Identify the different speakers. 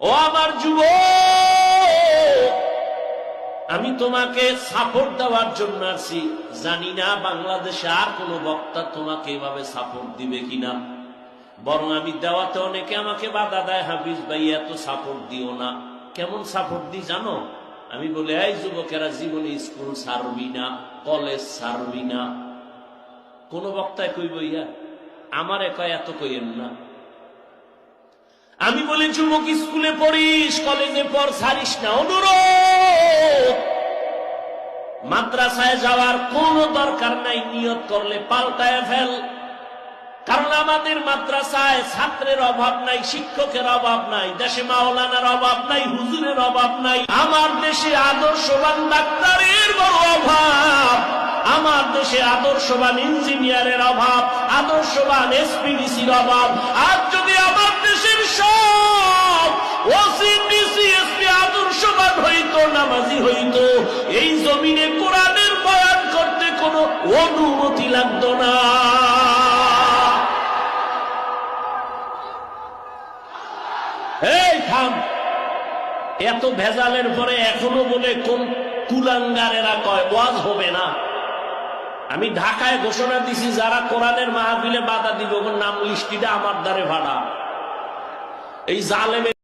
Speaker 1: ও আমার যুবক, আমি তোমাকে সাপোর্ট দেওয়ার জন্য আসি। জানি না বাংলাদেশে আর কোন বক্তা তোমাকে এভাবে সাপোর্ট দিবে কিনা, বরং আমি দেওয়াতে অনেকে আমাকে বাধা দেয়, হাফিজ ভাই এত সাপোর্ট দিও না। কেমন সাপোর্ট দিই জানো? আমি বলি, এই যুবকেরা, জীবনে স্কুল ছাড়বি না, কলেজ ছাড়বি না। কোন বক্তায় কইব ইয়া? আমারে কয় এত কইেন না। আমি বলি, যুবক স্কুলে পড়িস, কলেজে পড়, ছাড়িস না। অনুরোধ, মাদ্রাসায় যাওয়ার কোন দরকার নাই, নিয়ত করলে পাল্টায় ফেল। কারণ আমাদের মাদ্রাসায় ছাত্রের অভাব নাই, শিক্ষকের অভাব নাই, দেশে মাওলানার অভাব নাই, হুজুরের অভাব নাই। আমার দেশে আদর্শবান ডাক্তারের বড় অভাব, আমার দেশে আদর্শবান ইঞ্জিনিয়ারের অভাব, আদর্শবান এসপিডিসির অভাব। আর যদি আমার দেশের সব ওসিডিসি এসপি আদর্শবান হইতো, নামাজি হইতো, এই জমিনে কোরআনের বয়ান করতে কোনো অনুমতি লাগতো না। এই থাম, এত ভেজালের পরে এখনো বলে কোন কুলাঙ্গারেরা কয় ওয়াজ হবে না। আমি ঢাকায় ঘোষণা দিছি, যারা কোরআনের মাহফিলে বাধা দিব, নাম লিস্টিটা আমার দ্বারে ভাড়া। এই জালেমের